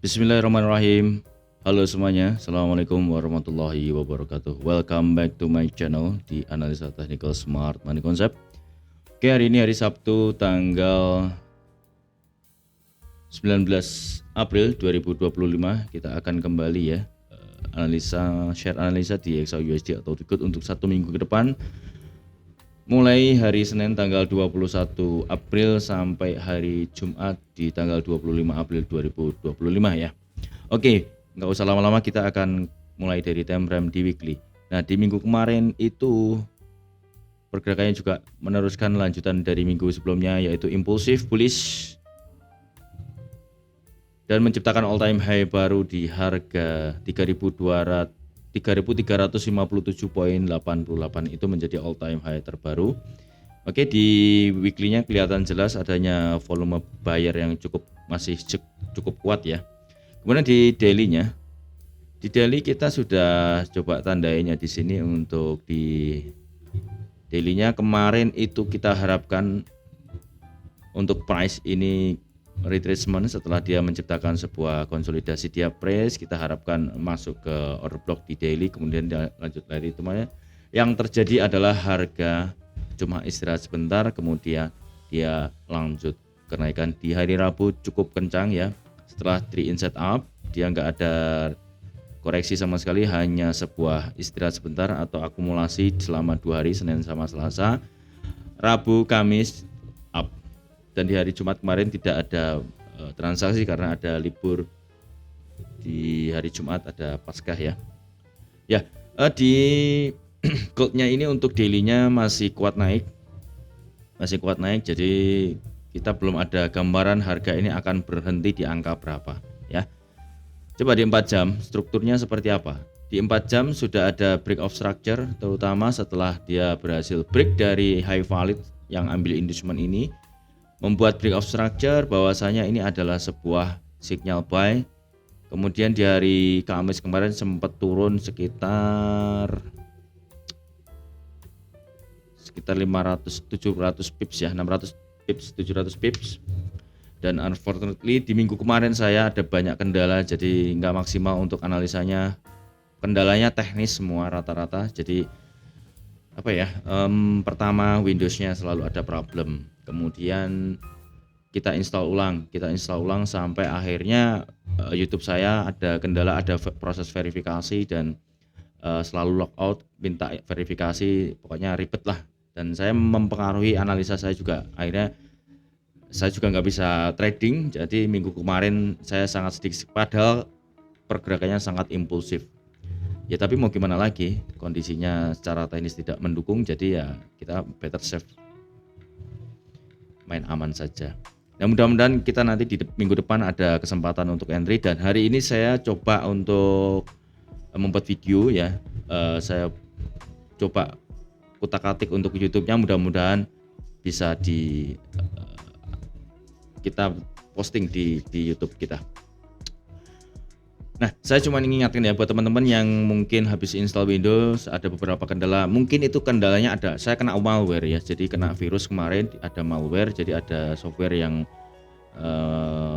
Bismillahirrahmanirrahim. Halo semuanya, Assalamualaikum warahmatullahi wabarakatuh. Welcome back to my channel di Analisa Technical Smart Money Concept. Oke, hari ini hari Sabtu tanggal 19 April 2025. Kita akan kembali ya share analisa di XAUUSD atau Good untuk satu minggu ke depan. Mulai hari Senin tanggal 21 April sampai hari Jumat di tanggal 25 April 2025 ya. Oke, nggak usah lama-lama, kita akan mulai dari time frame di weekly. Nah, di minggu kemarin itu pergerakannya juga meneruskan lanjutan dari minggu sebelumnya, yaitu impulsif bullish dan menciptakan all time high baru di harga 3.357.88 itu menjadi all time high terbaru. Oke, di weekly-nya kelihatan jelas adanya volume buyer yang masih cukup kuat ya. Kemudian di daily kita sudah coba tandainya di sini. Untuk di daily-nya kemarin itu kita harapkan untuk price ini retracement setelah dia menciptakan sebuah konsolidasi dia price, kita harapkan masuk ke order block di daily, kemudian dia lanjut dari itu. Yang terjadi adalah harga cuma istirahat sebentar, kemudian dia lanjut kenaikan di hari Rabu cukup kencang ya. Setelah 3 in set up, dia nggak ada koreksi sama sekali, hanya sebuah istirahat sebentar atau akumulasi selama 2 hari, Senin sama Selasa, Rabu, Kamis up. Dan di hari Jumat kemarin tidak ada transaksi karena ada libur di hari Jumat, ada Paskah ya. Ya, di goldnya ini untuk daily-nya masih kuat naik. Jadi kita belum ada gambaran harga ini akan berhenti di angka berapa ya. Coba di 4 jam strukturnya seperti apa. Di 4 jam sudah ada break of structure, terutama setelah dia berhasil break dari high valid yang ambil inducement ini, membuat break of structure bahwasanya ini adalah sebuah signal buy. Kemudian di hari Kamis kemarin sempat turun sekitar 500-700 pips ya, 600 pips, 700 pips. Dan unfortunately di minggu kemarin saya ada banyak kendala, jadi nggak maksimal untuk analisanya. Kendalanya teknis semua rata-rata. Jadi apa ya, pertama Windowsnya selalu ada problem, kemudian kita install ulang sampai akhirnya YouTube saya ada kendala, ada proses verifikasi dan selalu logout, minta verifikasi, pokoknya ribet lah. Dan saya mempengaruhi analisa saya juga, akhirnya saya juga nggak bisa trading. Jadi minggu kemarin saya sangat sedikit, padahal pergerakannya sangat impulsif ya, tapi mau gimana lagi, kondisinya secara teknis tidak mendukung, jadi ya kita better safe, main aman saja. Nah, mudah-mudahan kita nanti di minggu depan ada kesempatan untuk entry. Dan hari ini saya coba untuk membuat video ya, saya coba kutak-atik untuk YouTube-nya, mudah-mudahan bisa kita posting di YouTube kita. Nah, saya cuma ingin ingatkan ya buat teman-teman yang mungkin habis install Windows ada beberapa kendala. Mungkin itu kendalanya ada, saya kena malware ya, jadi kena virus kemarin, ada malware, jadi ada software yang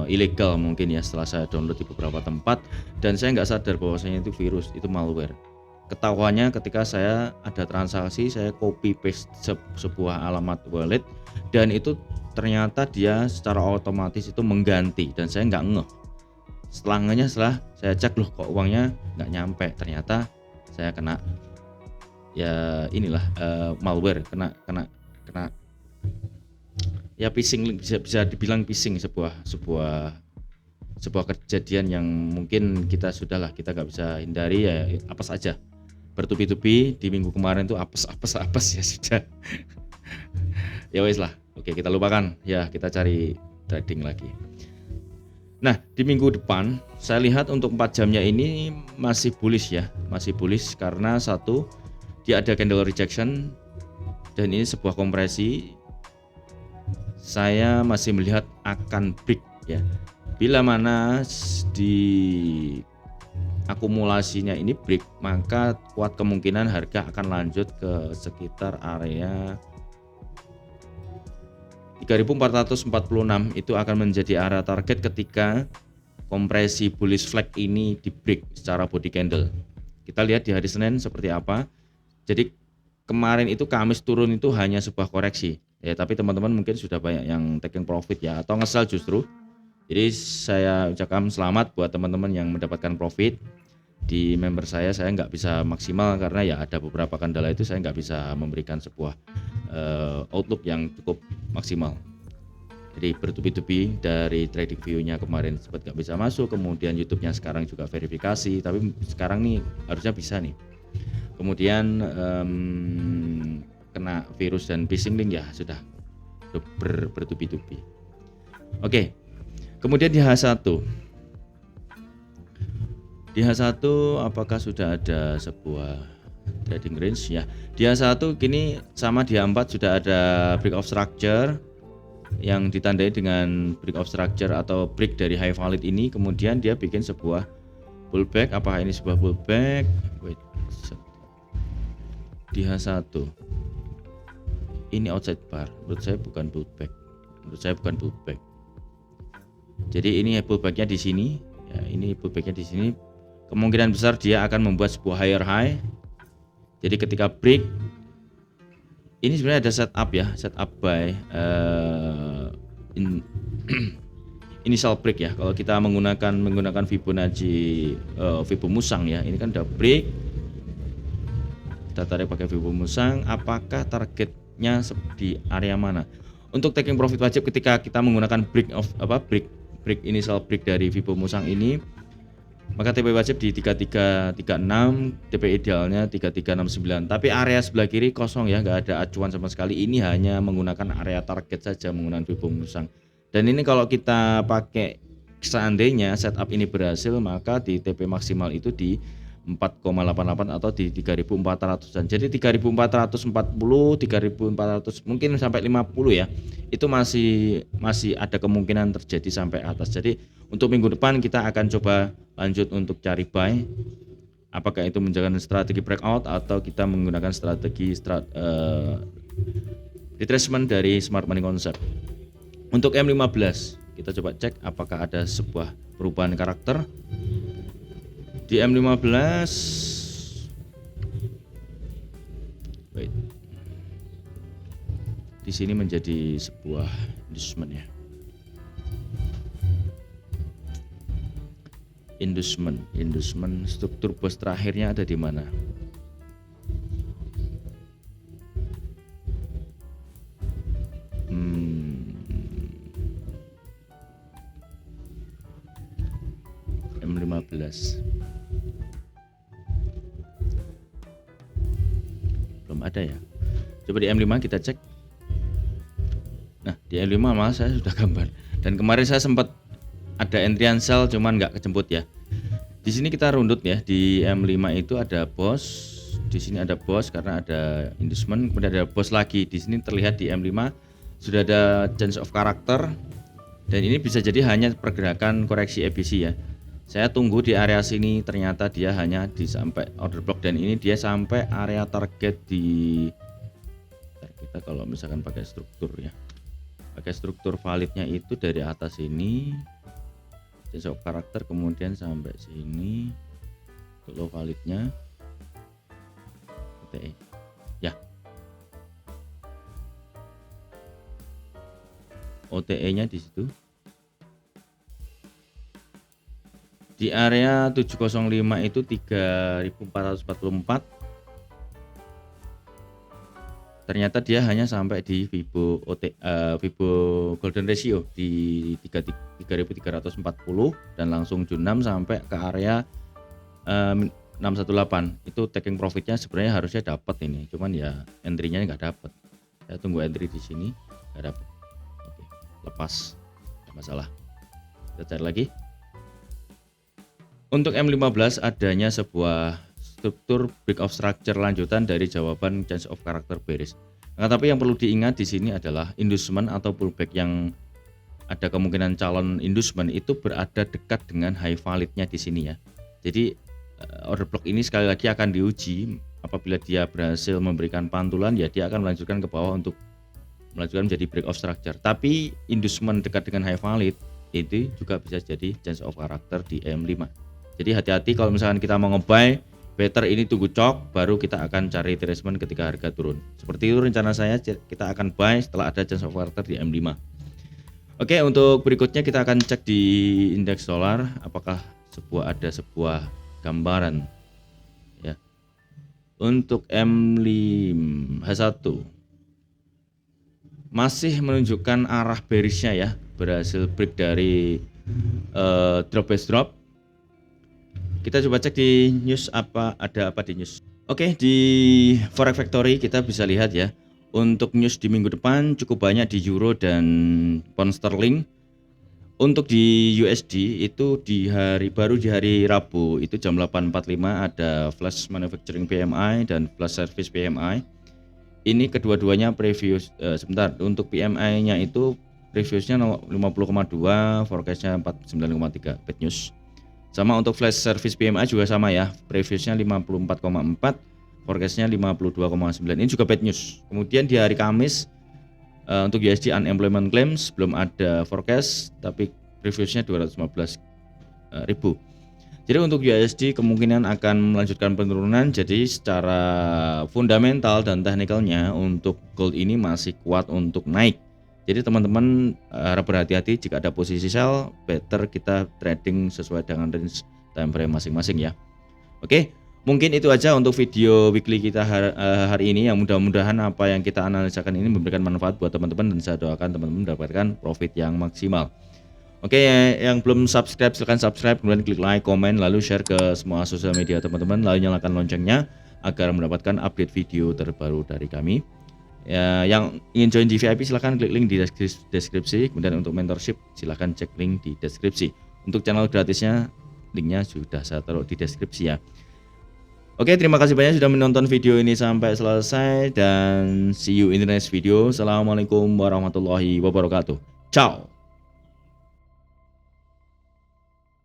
ilegal mungkin ya setelah saya download di beberapa tempat, dan saya nggak sadar bahwasanya itu virus, itu malware. Ketahuannya ketika saya ada transaksi, saya copy paste sebuah alamat wallet, dan itu ternyata dia secara otomatis itu mengganti, dan saya nggak ngeh. Setelah saya cek, loh kok uangnya nggak nyampe, ternyata saya kena ya inilah malware, kena ya phishing, bisa dibilang phishing, sebuah kejadian yang mungkin kita nggak bisa hindari ya, apes aja, bertubi-tubi di minggu kemarin tuh apes ya sudah. Ya wes lah, oke, kita lupakan ya, kita cari trading lagi. Nah, di minggu depan saya lihat untuk 4 jamnya ini masih bullish ya, karena satu, dia ada candle rejection dan ini sebuah kompresi. Saya masih melihat akan break ya. Bila mana di akumulasinya ini break, maka kuat kemungkinan harga akan lanjut ke sekitar area 3446. Itu akan menjadi area target ketika kompresi bullish flag ini di break secara body candle. Kita lihat di hari Senin seperti apa. Jadi kemarin itu Kamis turun itu hanya sebuah koreksi ya, tapi teman-teman mungkin sudah banyak yang taking profit ya, atau nge-sell justru. Jadi saya ucapkan selamat buat teman-teman yang mendapatkan profit. Di member saya nggak bisa maksimal karena ya ada beberapa kendala, itu saya nggak bisa memberikan sebuah outlook yang cukup maksimal. Jadi bertubi-tubi dari trading view-nya kemarin sempat nggak bisa masuk, kemudian YouTube-nya sekarang juga verifikasi, tapi sekarang nih harusnya bisa nih. Kemudian kena virus dan phishing link ya sudah bertubi-tubi. Oke. Kemudian di H1 apakah sudah ada sebuah trading range ya? Di H1 kini sama di H4 sudah ada break of structure yang ditandai dengan break of structure atau break dari high valid ini, kemudian dia bikin sebuah pullback. Apakah ini sebuah pullback? Wait. Di H1 ini outside bar, menurut saya bukan pullback. Jadi ini pullbacknya di sini ya, ini pullbacknya di sini, kemungkinan besar dia akan membuat sebuah higher high. Jadi ketika break ini sebenarnya ada setup ya, setup buy initial break ya. Kalau kita menggunakan Fibonacci Musang ya, ini kan udah break, kita tarik pakai Fibo Musang. Apakah targetnya di area mana? Untuk taking profit wajib ketika kita menggunakan break initial break dari Fibo Musang ini, maka TP wajib di 3336, TP idealnya 3369. Tapi area sebelah kiri kosong ya, nggak ada acuan sama sekali. Ini hanya menggunakan area target saja menggunakan Fibo Musang. Dan ini kalau kita pakai, seandainya setup ini berhasil, maka di TP maksimal itu di 4,88 atau di 3400-an. Jadi 3440, 3400 mungkin sampai 50 ya. Itu masih ada kemungkinan terjadi sampai atas. Jadi untuk minggu depan kita akan coba lanjut untuk cari buy. Apakah itu menjalankan strategi breakout atau kita menggunakan strategi retracement dari Smart Money Concept. Untuk M15 kita coba cek apakah ada sebuah perubahan karakter. Di M15 di sini menjadi sebuah inducement ya. Inducement struktur bos terakhirnya ada di mana? M15 belum ada ya. Coba di M5 kita cek. Nah di M5 malah saya sudah gambar, dan kemarin saya sempat ada entryan sell cuman nggak kejemput ya. Di sini kita rundut ya, di M5 itu ada bos, di sini ada bos karena ada inducement, kemudian ada bos lagi. Di sini terlihat di M5 sudah ada change of character, dan ini bisa jadi hanya pergerakan koreksi EBC ya. Saya tunggu di area sini, ternyata dia hanya di sampai order block, dan ini dia sampai area target di, kita kalau misalkan pakai struktur ya, pakai struktur validnya itu dari atas ini change of character, kemudian sampai sini untuk low validnya OTE ya, OTE nya di situ di area 705 itu 3444. Ternyata dia hanya sampai di Fibo golden ratio di 3340 dan langsung junam sampai ke area 618. Itu taking profitnya sebenarnya harusnya dapat ini, cuman ya entry-nya nggak dapat. Saya tunggu entry di sini nggak dapat. Oke, lepas, nggak masalah. Kita cari lagi. Untuk M15 adanya sebuah struktur break of structure lanjutan dari jawaban change of character bearish. Nah, tapi yang perlu diingat di sini adalah inducement atau pullback yang ada kemungkinan calon inducement itu berada dekat dengan high validnya di sini ya. Jadi order block ini sekali lagi akan diuji. Apabila dia berhasil memberikan pantulan ya dia akan melanjutkan ke bawah untuk melanjutkan menjadi break of structure. Tapi inducement dekat dengan high valid itu juga bisa jadi change of character di EM5. Jadi hati-hati kalau misalkan kita mau nge-buy, better ini tunggu cok baru kita akan cari retracement ketika harga turun. Seperti itu rencana saya, kita akan buy setelah ada change of character di EM5. Oke, untuk berikutnya kita akan cek di indeks dolar apakah ada sebuah gambaran ya. Untuk M5H1 masih menunjukkan arah bearishnya ya, berhasil break dari drop base drop. Kita coba cek di news ada apa di news. Oke, di Forex Factory kita bisa lihat ya, untuk news di minggu depan cukup banyak di euro dan pound sterling. Untuk di USD itu baru di hari Rabu itu jam 8.45 ada flash manufacturing PMI dan flash service PMI. Ini kedua-duanya previous sebentar, untuk PMI-nya itu previousnya 50,2, forecast-nya 49,3, bad news. Sama untuk flash service PMI juga sama ya, previousnya 54,4, forecast-nya 52,9. Ini juga bad news. Kemudian di hari Kamis untuk USD unemployment claims belum ada forecast, tapi previousnya 215.000. Jadi untuk USD kemungkinan akan melanjutkan penurunan. Jadi secara fundamental dan teknikalnya untuk gold ini masih kuat untuk naik. Jadi teman-teman harap berhati-hati jika ada posisi sell, better kita trading sesuai dengan range time frame masing-masing ya. Oke, mungkin itu aja untuk video weekly kita hari ini. Yang mudah-mudahan apa yang kita analisakan ini memberikan manfaat buat teman-teman dan saya doakan teman-teman mendapatkan profit yang maksimal. Oke, yang belum subscribe silahkan subscribe, kemudian klik like, komen, lalu share ke semua sosial media teman-teman, lalu nyalakan loncengnya agar mendapatkan update video terbaru dari kami. Ya, yang ingin join di VIP silahkan klik link di deskripsi, kemudian untuk mentorship silahkan cek link di deskripsi. Untuk channel gratisnya linknya sudah saya taruh di deskripsi ya. Oke, terima kasih banyak sudah menonton video ini sampai selesai dan see you in the next video. Assalamualaikum warahmatullahi wabarakatuh. Ciao.